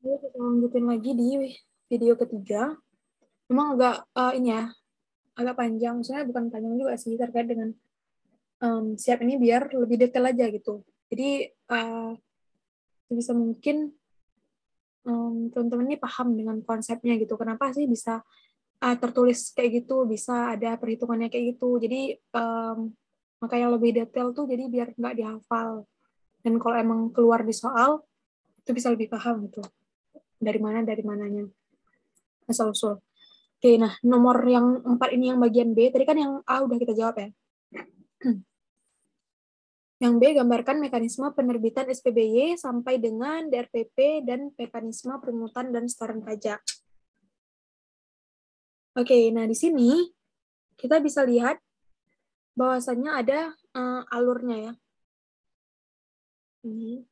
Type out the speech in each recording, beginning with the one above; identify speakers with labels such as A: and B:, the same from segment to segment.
A: Lalu kita lanjutin lagi di video ketiga. Memang agak ini ya, agak panjang. Maksudnya bukan panjang juga sih terkait dengan siap ini biar lebih detail aja gitu. Jadi bisa mungkin teman-teman ini paham dengan konsepnya gitu. Kenapa sih bisa tertulis kayak gitu, bisa ada perhitungannya kayak gitu. Jadi makanya lebih detail tuh jadi biar nggak dihafal. Dan kalau emang keluar di soal, itu bisa lebih paham gitu. Dari mananya. Asal-usul. Oke, nah nomor yang 4 ini yang bagian B, tadi kan yang A udah kita jawab ya. Yang B, gambarkan mekanisme penerbitan SPBY sampai dengan DRPP dan mekanisme pemungutan dan setoran pajak. Oke, nah di sini kita bisa lihat bahwasannya ada alurnya ya. Ini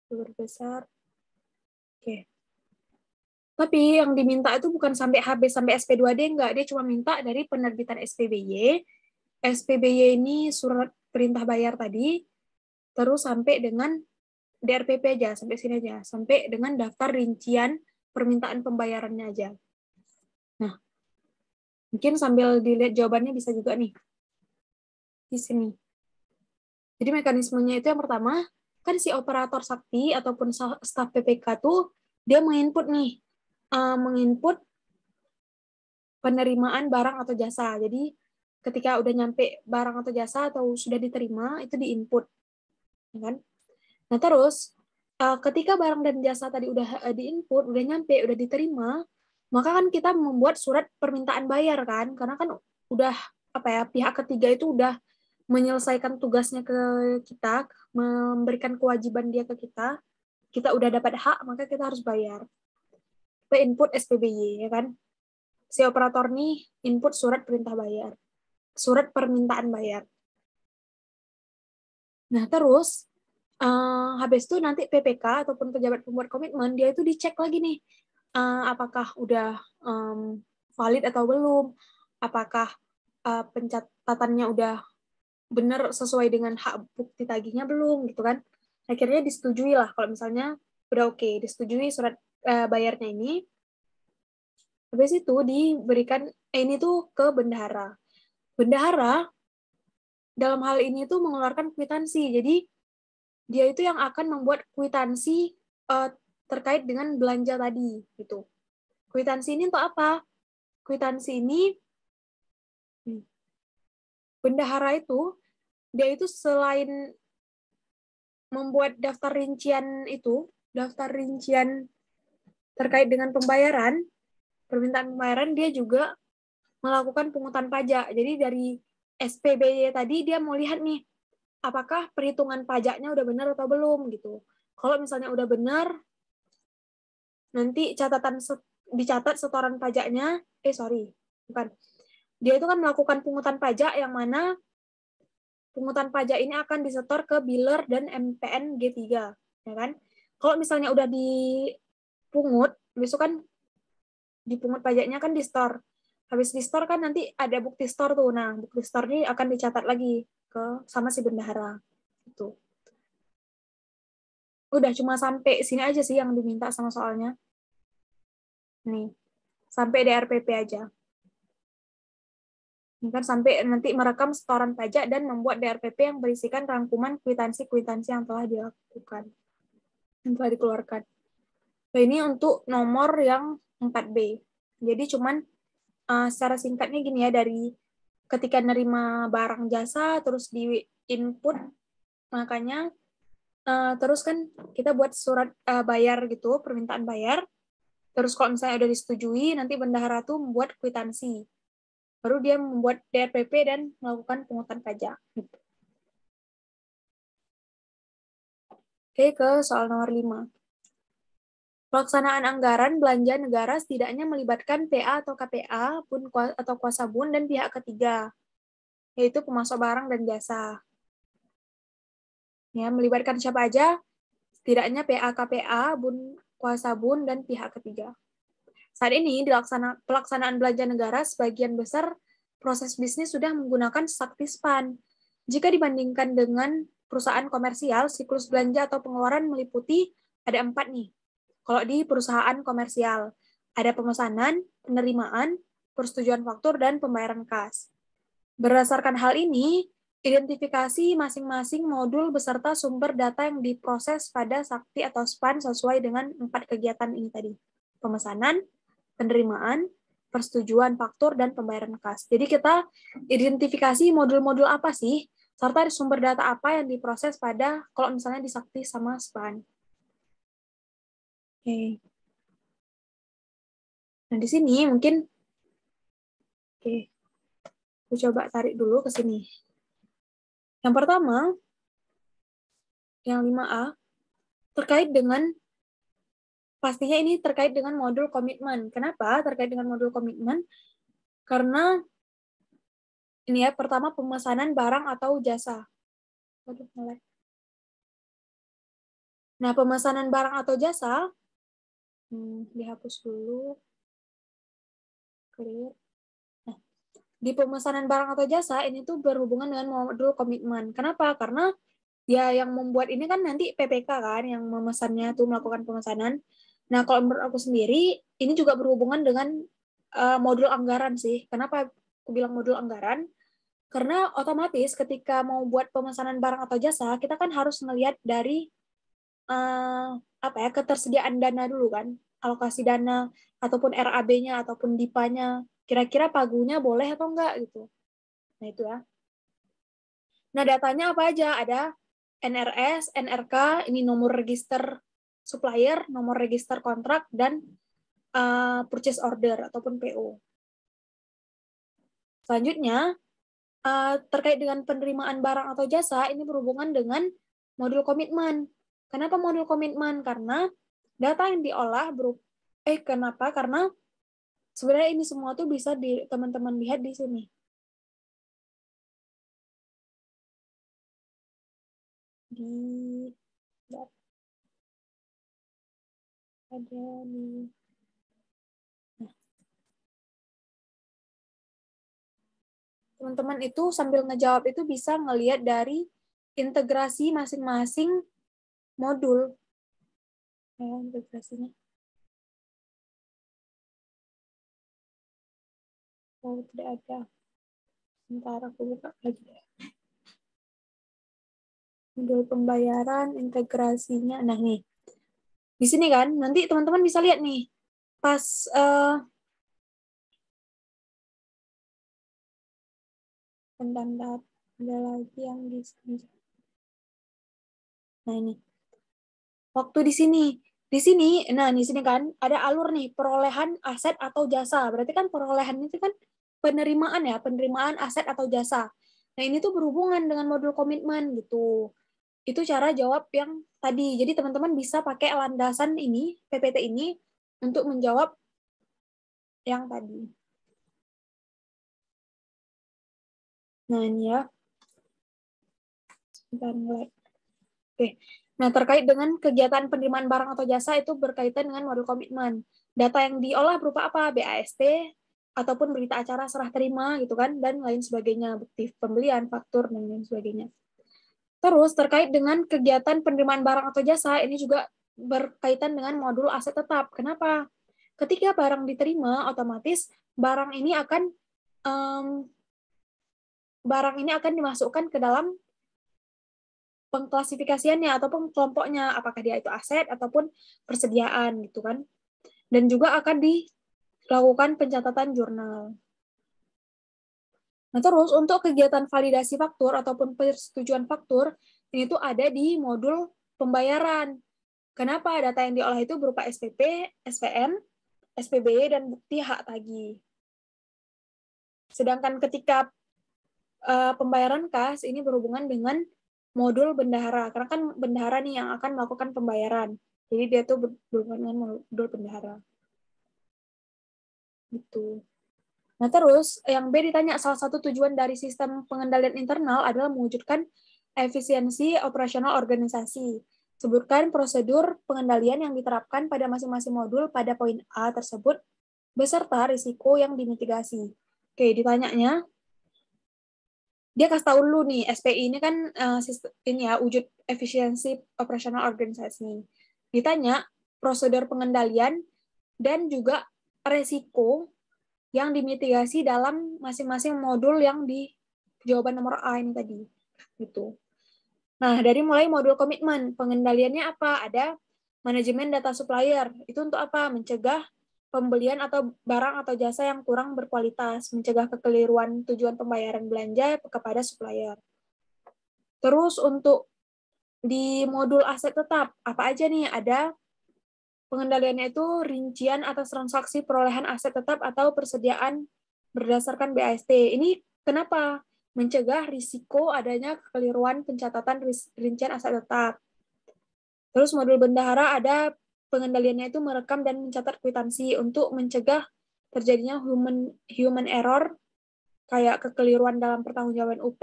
A: alur besar. Oke. Tapi yang diminta itu bukan sampai HB sampai SP2D enggak, dia cuma minta dari penerbitan SPBY. SPBY ini surat perintah bayar tadi, terus sampai dengan DRPP aja, sampai sini aja, sampai dengan daftar rincian permintaan pembayarannya aja. Nah, mungkin sambil dilihat jawabannya bisa juga nih, di sini. Jadi mekanismenya itu yang pertama, kan si operator sakti ataupun staf PPK tuh, dia menginput nih, menginput penerimaan barang atau jasa. Jadi ketika udah nyampe barang atau jasa atau sudah diterima, itu diinput. Ya kan? Nah terus, ketika barang dan jasa tadi udah diinput, udah nyampe, udah diterima, maka kan kita membuat surat permintaan bayar kan, karena kan udah apa ya, pihak ketiga itu udah menyelesaikan tugasnya ke kita, memberikan kewajiban dia ke kita udah dapat hak, maka kita harus bayar. Kita input SPBY, ya kan? Si operator nih input surat perintah bayar, surat permintaan bayar. Nah, terus habis itu nanti PPK ataupun pejabat pembuat komitmen, dia itu dicek lagi nih, apakah udah valid atau belum, apakah pencatatannya udah benar sesuai dengan hak bukti tagihnya belum, gitu kan. Akhirnya disetujui lah, kalau misalnya udah oke, disetujui surat bayarnya ini, habis itu diberikan, ini tuh ke bendahara. Bendahara dalam hal ini tuh mengeluarkan kwitansi, jadi dia itu yang akan membuat kwitansi terkait dengan belanja tadi gitu. Kwitansi ini untuk apa? Kwitansi ini bendahara itu dia itu selain membuat daftar rincian itu, daftar rincian terkait dengan pembayaran, permintaan pembayaran, dia juga melakukan pungutan pajak. Jadi dari SPBY tadi dia mau lihat nih apakah perhitungan pajaknya udah benar atau belum gitu. Kalau misalnya udah benar, nanti dicatat setoran pajaknya, bukan. Dia itu kan melakukan pungutan pajak yang mana pungutan pajak ini akan disetor ke biller dan MPN G3, ya kan? Kalau misalnya udah dipungut, besok kan dipungut pajaknya kan di store. Habis di store kan nanti ada bukti store tuh. Nah, bukti store ini akan dicatat lagi ke sama si bendahara. Itu. Udah cuma sampai sini aja sih yang diminta sama soalnya. Nih, sampai DRPP aja. Kan sampai nanti merekam setoran pajak dan membuat DRPP yang berisikan rangkuman kwitansi-kwitansi yang telah dilakukan, yang telah dikeluarkan. Nah, ini untuk nomor yang 4B. Jadi cuman secara singkatnya gini ya, dari ketika nerima barang jasa terus di input, makanya terus kan kita buat surat bayar gitu, permintaan bayar. Terus kalau misalnya udah disetujui, nanti bendahara tuh membuat kwitansi. Baru dia membuat DRPP dan melakukan pungutan pajak. Oke, ke soal nomor 5. Pelaksanaan anggaran belanja negara setidaknya melibatkan PA atau KPA atau kuasa bun dan pihak ketiga, yaitu pemasok barang dan jasa. Ya, melibatkan siapa aja? Setidaknya PA, KPA, kuasa bun, dan pihak ketiga. Saat ini, pelaksanaan belanja negara sebagian besar proses bisnis sudah menggunakan Saktispan. Jika dibandingkan dengan perusahaan komersial, siklus belanja atau pengeluaran meliputi ada 4 nih. Kalau di perusahaan komersial, ada pemesanan, penerimaan, persetujuan faktur, dan pembayaran kas. Berdasarkan hal ini, identifikasi masing-masing modul beserta sumber data yang diproses pada Sakti atau SPAN sesuai dengan 4 kegiatan ini tadi. Pemesanan, penerimaan, persetujuan faktur, dan pembayaran kas. Jadi kita identifikasi modul-modul apa sih, serta sumber data apa yang diproses pada, kalau misalnya di Sakti sama SPAN. Oke. Nah, di sini mungkin, oke, aku coba tarik dulu ke sini. Yang pertama, yang 5A, terkait dengan, pastinya ini terkait dengan modul komitmen. Kenapa terkait dengan modul komitmen? Karena ini ya, pertama pemesanan barang atau jasa. Waduh, mulai. Nah, pemesanan barang atau jasa, dihapus dulu. Clear. Nah, di pemesanan barang atau jasa, ini tuh berhubungan dengan modul komitmen. Kenapa? Karena ya yang membuat ini kan nanti PPK kan, yang memesannya tuh melakukan pemesanan. Nah, kalau menurut aku sendiri, ini juga berhubungan dengan modul anggaran sih. Kenapa aku bilang modul anggaran? Karena otomatis ketika mau buat pemesanan barang atau jasa, kita kan harus melihat dari ketersediaan dana dulu kan, alokasi dana ataupun RAB-nya ataupun DIPA-nya, kira-kira pagunya boleh atau enggak gitu. Nah itu ya. Nah datanya apa aja? Ada NRS, NRK, ini nomor register supplier, nomor register kontrak, dan purchase order ataupun PO. Selanjutnya, terkait dengan penerimaan barang atau jasa, ini berhubungan dengan modul komitmen. Kenapa modul komitmen? Karena data yang diolah kenapa? Karena sebenarnya ini semua tuh bisa teman-teman lihat di sini. Ada di teman-teman itu sambil ngejawab itu bisa ngelihat dari integrasi masing-masing modul. Ya, integrasinya. Oh, tidak ada. Sebentar aku buka lagi. Modul pembayaran, integrasinya. Nah, nih. Di sini kan, nanti teman-teman bisa lihat nih. Pas ada lagi yang di sini. Nah, ini. Waktu di sini, nah di sini kan ada alur nih, perolehan aset atau jasa. Berarti kan perolehan itu kan penerimaan ya, penerimaan aset atau jasa. Nah, ini tuh berhubungan dengan modul komitmen gitu. Itu cara jawab yang tadi. Jadi teman-teman bisa pakai landasan ini, PPT ini, untuk menjawab yang tadi. Nah, ini ya. Sebentar mulai. Oke. Nah, terkait dengan kegiatan penerimaan barang atau jasa itu berkaitan dengan modul komitmen. Data yang diolah berupa apa? BAST, ataupun berita acara serah terima, gitu kan, dan lain sebagainya, bukti pembelian, faktur, dan lain sebagainya. Terus, terkait dengan kegiatan penerimaan barang atau jasa, ini juga berkaitan dengan modul aset tetap. Kenapa? Ketika barang diterima, otomatis barang ini akan dimasukkan ke dalam pengklasifikasiannya ataupun kelompoknya, apakah dia itu aset ataupun persediaan gitu kan. Dan juga akan dilakukan pencatatan jurnal. Nah, terus untuk kegiatan validasi faktur ataupun persetujuan faktur, ini tuh ada di modul pembayaran. Kenapa? Data yang diolah itu berupa SPP, SPM, SPB, dan bukti hak tagih. Sedangkan ketika pembayaran kas, ini berhubungan dengan modul bendahara, karena kan bendahara nih yang akan melakukan pembayaran. Jadi dia tuh berhubungan dengan modul bendahara. Gitu. Nah, terus yang B ditanya, salah satu tujuan dari sistem pengendalian internal adalah mewujudkan efisiensi operasional organisasi. Sebutkan prosedur pengendalian yang diterapkan pada masing-masing modul pada poin A tersebut, beserta risiko yang dimitigasi. Oke, ditanyanya, dia kasih tahu dulu nih, SPI ini kan ini ya, wujud efisiensi operasional organisasi. ditanya prosedur pengendalian dan juga resiko yang dimitigasi dalam masing-masing modul yang di jawaban nomor A ini tadi. Gitu. Nah, dari mulai modul komitmen, pengendaliannya apa? Ada manajemen data supplier. Itu untuk apa? Mencegah pembelian atau barang atau jasa yang kurang berkualitas, mencegah kekeliruan tujuan pembayaran belanja kepada supplier. Terus untuk di modul aset tetap, apa aja nih? Ada pengendaliannya itu rincian atas transaksi perolehan aset tetap atau persediaan berdasarkan BAST. Ini kenapa? Mencegah risiko adanya kekeliruan pencatatan rincian aset tetap. Terus modul bendahara ada pengendaliannya itu merekam dan mencatat kwitansi untuk mencegah terjadinya human error kayak kekeliruan dalam pertanggungjawaban UP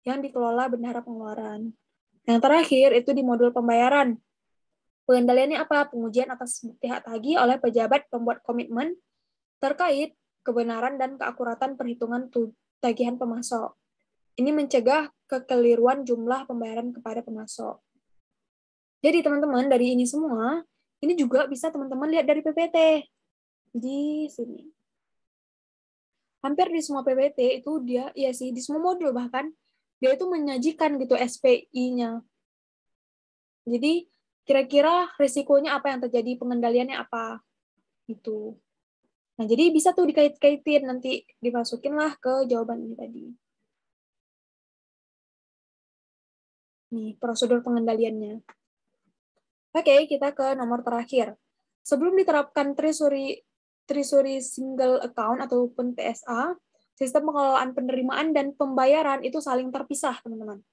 A: yang dikelola bendahara pengeluaran. Yang terakhir itu di modul pembayaran. Pengendaliannya apa? Pengujian atas bukti hak tagih oleh pejabat pembuat komitmen terkait kebenaran dan keakuratan perhitungan tagihan pemasok. Ini mencegah kekeliruan jumlah pembayaran kepada pemasok. Jadi teman-teman, dari ini semua, ini juga bisa teman-teman lihat dari PPT. Di sini. Hampir di semua PPT itu dia, ya sih, di semua modul bahkan, dia itu menyajikan gitu SPI-nya. Jadi, kira-kira resikonya apa yang terjadi, pengendaliannya apa, gitu. Nah, jadi bisa tuh dikait-kaitin, nanti dimasukinlah ke jawaban ini tadi. Nih, prosedur pengendaliannya. Oke, kita ke nomor terakhir. Sebelum diterapkan Treasury Single Account ataupun TSA, sistem pengelolaan penerimaan dan pembayaran itu saling terpisah, teman-teman.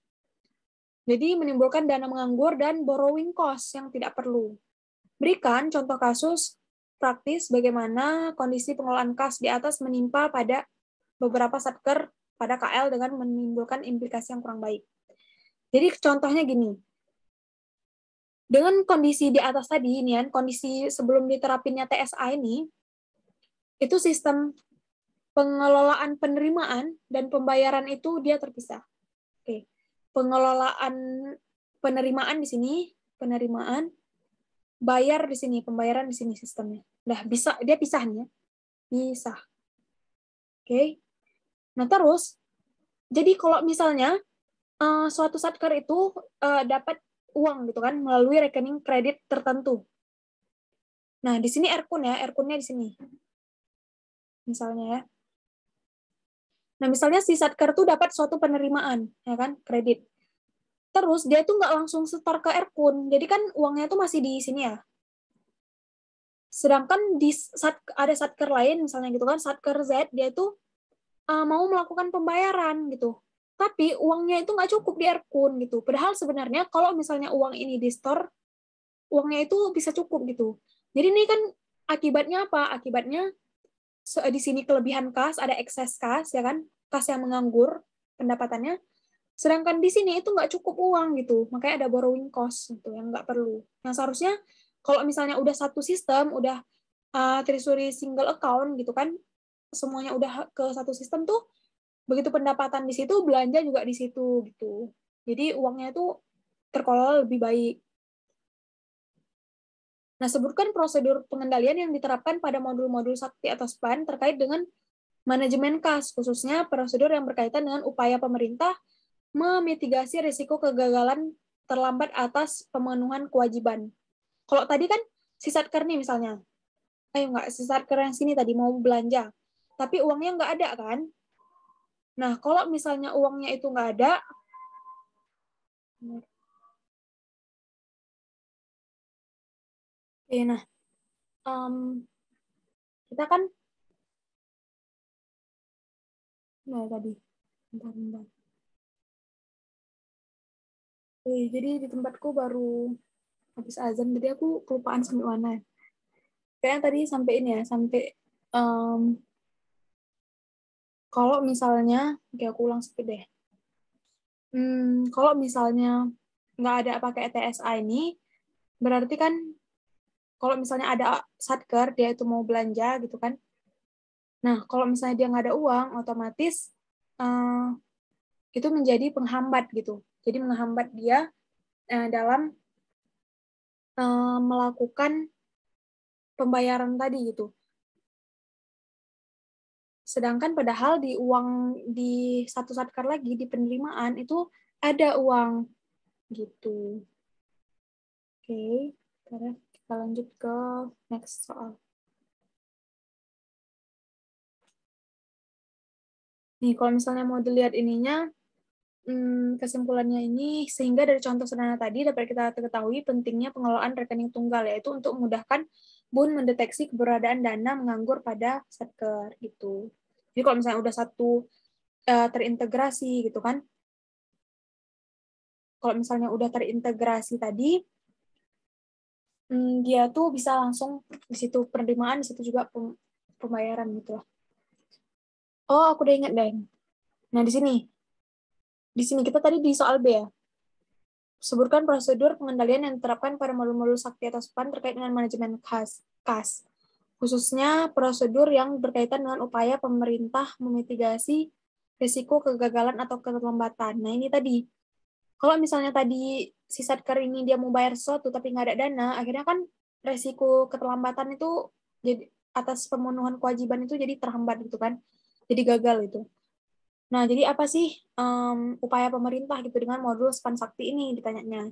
A: Jadi menimbulkan dana menganggur dan borrowing cost yang tidak perlu. Berikan contoh kasus praktis bagaimana kondisi pengelolaan kas di atas menimpa pada beberapa satker pada KL dengan menimbulkan implikasi yang kurang baik. Jadi contohnya gini, dengan kondisi di atas tadi, ini kan, kondisi sebelum diterapinnya TSA ini, itu sistem pengelolaan penerimaan dan pembayaran itu dia terpisah. Oke. Pengelolaan penerimaan di sini, penerimaan, bayar di sini, pembayaran di sini sistemnya. Nah, bisa dia pisah nih ya. Pisah. Oke. Nah, terus jadi kalau misalnya suatu satker itu dapat uang gitu kan melalui rekening kredit tertentu. Nah, di sini Erkun ya, Erkunnya di sini. Misalnya ya. Nah, misalnya si satker tuh dapat suatu penerimaan, ya kan, kredit. Terus dia tuh nggak langsung setor ke Erkun, jadi kan uangnya tuh masih di sini ya. Sedangkan ada satker lain, misalnya gitu kan, satker Z, dia tuh mau melakukan pembayaran gitu. Tapi uangnya itu nggak cukup di Erkun gitu. Padahal sebenarnya kalau misalnya uang ini di store, uangnya itu bisa cukup gitu. Jadi ini kan akibatnya apa? Akibatnya di sini kelebihan kas, ada ekses kas, ya kan? Kas yang menganggur pendapatannya. Sedangkan di sini itu nggak cukup uang gitu. Makanya ada borrowing cost gitu yang nggak perlu. Yang seharusnya kalau misalnya udah satu sistem, udah treasury single account gitu kan, semuanya udah ke satu sistem tuh, begitu pendapatan di situ, belanja juga di situ gitu. Jadi uangnya itu terkelola lebih baik. Nah, sebutkan prosedur pengendalian yang diterapkan pada modul-modul sakti atau SPAN terkait dengan manajemen kas, khususnya prosedur yang berkaitan dengan upaya pemerintah memitigasi risiko kegagalan terlambat atas pemenuhan kewajiban. Kalau tadi kan si satker nih misalnya, si satker yang sini tadi mau belanja, tapi uangnya nggak ada kan? Nah, kalau misalnya uangnya itu nggak ada, nah, kita kan, nah tadi, bentar. Jadi di tempatku baru habis azan, jadi aku kelupaan sampai mana. Kayaknya tadi sampai ini ya, sampai kalau misalnya, oke aku ulang sedikit deh. Kalau misalnya nggak ada pakai TSA ini, berarti kan kalau misalnya ada satker, dia itu mau belanja gitu kan. Nah, kalau misalnya dia nggak ada uang, otomatis itu menjadi penghambat gitu. Jadi menghambat dia dalam melakukan pembayaran tadi gitu. Sedangkan padahal di uang di satu satker lagi di penerimaan itu ada uang gitu. Oke, kita lanjut ke next soal. Nih, kalau misalnya mau dilihat ininya, kesimpulannya ini, sehingga dari contoh sederhana tadi dapat kita ketahui pentingnya pengelolaan rekening tunggal, yaitu untuk memudahkan BUN mendeteksi keberadaan dana menganggur pada satker gitu. Jadi kalau misalnya udah satu terintegrasi gitu kan, kalau misalnya udah terintegrasi tadi, dia tuh bisa langsung di situ penerimaan, di situ juga pembayaran gitu lah. Oh, aku udah ingat deh. Nah, di sini kita tadi di soal B ya. Sebutkan prosedur pengendalian yang diterapkan pada modul-modul sakti atau SPAN terkait dengan manajemen kas. Khususnya prosedur yang berkaitan dengan upaya pemerintah memitigasi risiko kegagalan atau keterlambatan. Nah, ini tadi. Kalau misalnya tadi si satker ini dia mau bayar sesuatu tapi nggak ada dana, akhirnya kan resiko keterlambatan itu jadi atas pemenuhan kewajiban itu jadi terhambat gitu kan. Jadi gagal itu. Nah, jadi apa sih upaya pemerintah gitu dengan modul SPAN Sakti ini ditanyanya?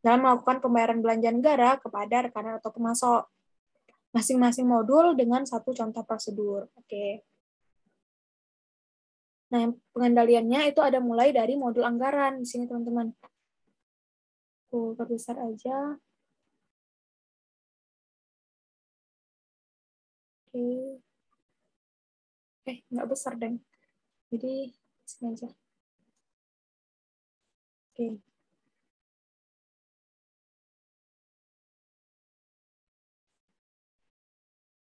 A: Dalam melakukan pembayaran belanja negara kepada rekanan atau pemasok. Masing-masing modul dengan satu contoh prosedur. Oke. Nah, pengendaliannya itu ada mulai dari modul anggaran di sini, teman-teman. Tuh, perbesar aja. Oke. Nggak besar, deh. Jadi, sini aja. Oke.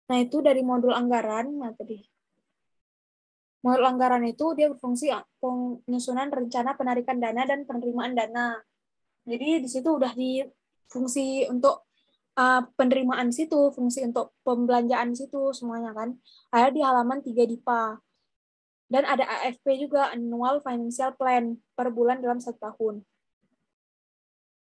A: Nah, itu dari modul anggaran. Nah, tadi. Modul anggaran itu dia berfungsi penyusunan rencana penarikan dana dan penerimaan dana. Jadi, di situ udah di fungsi untuk penerimaan situ, fungsi untuk pembelanjaan situ, semuanya kan. Ada di halaman 3 DIPA. Dan ada AFP juga, Annual Financial Plan, per bulan dalam 1 tahun.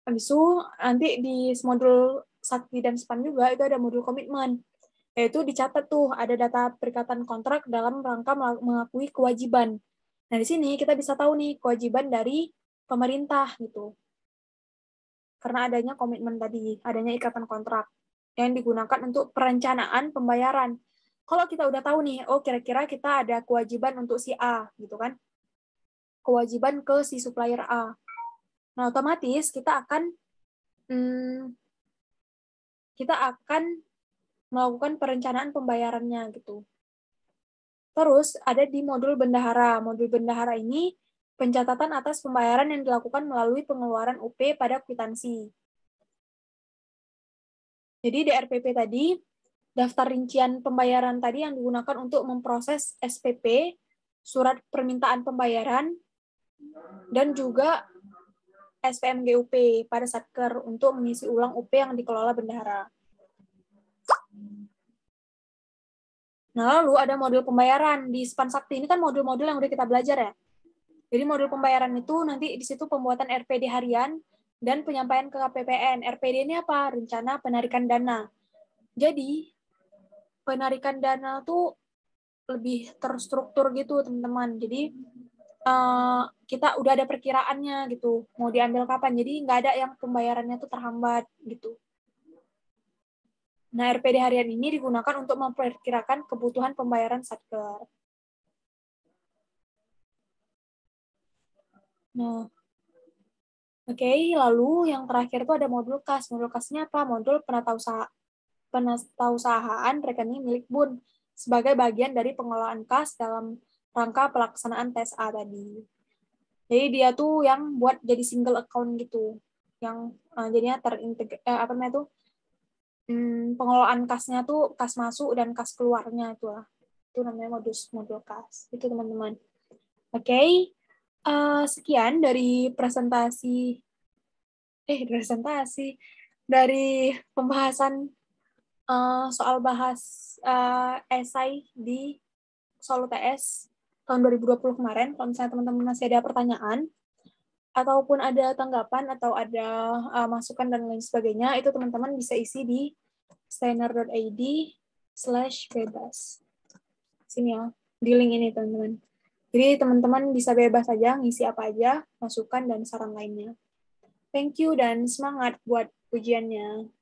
A: Habis itu, nanti di modul Sakti dan SPAN juga, itu ada modul komitmen. Yaitu dicatat tuh, ada data perikatan kontrak dalam rangka mengakui kewajiban. Nah, di sini kita bisa tahu nih, kewajiban dari pemerintah gitu. Karena adanya komitmen tadi, adanya ikatan kontrak yang digunakan untuk perencanaan pembayaran. Kalau kita udah tahu nih, oh kira-kira kita ada kewajiban untuk si A, gitu kan? Kewajiban ke si supplier A. Nah, otomatis kita akan melakukan perencanaan pembayarannya gitu. Terus ada di modul bendahara. Modul bendahara ini pencatatan atas pembayaran yang dilakukan melalui pengeluaran UP pada kwitansi. Jadi di RPP tadi, daftar rincian pembayaran tadi yang digunakan untuk memproses SPP, surat permintaan pembayaran, dan juga SPMGUP pada Satker untuk mengisi ulang UP yang dikelola bendahara. Nah, lalu ada modul pembayaran di SPAN Sakti. Ini kan modul-modul yang udah kita belajar ya. Jadi modul pembayaran itu nanti di situ pembuatan RPD harian dan penyampaian ke KPPN. RPD ini apa? Rencana penarikan dana. Jadi, penarikan dana tuh lebih terstruktur gitu, teman-teman. Jadi, kita udah ada perkiraannya gitu, mau diambil kapan. Jadi, nggak ada yang pembayarannya tuh terhambat gitu. Nah, RPD harian ini digunakan untuk memperkirakan kebutuhan pembayaran Satker. Nah, oke, lalu yang terakhir itu ada modul kas. Modul kasnya apa? Modul penatausahaan rekening milik BUN sebagai bagian dari pengelolaan kas dalam rangka pelaksanaan tes A tadi. Jadi dia tuh yang buat jadi single account gitu, yang jadinya apa namanya tuh pengelolaan kasnya tuh kas masuk dan kas keluarnya itu lah. Itu namanya modul kas. Itu teman-teman. Oke. Sekian dari dari pembahasan soal bahas esai di Solo TS tahun 2020 kemarin. Kalau misalnya teman-teman masih ada pertanyaan ataupun ada tanggapan atau ada masukan dan lain sebagainya, itu teman-teman bisa isi di steiner.id/bebas. Sini ya, di link ini teman-teman. Jadi teman-teman bisa bebas saja ngisi apa aja, masukan dan saran lainnya. Thank you dan semangat buat ujiannya.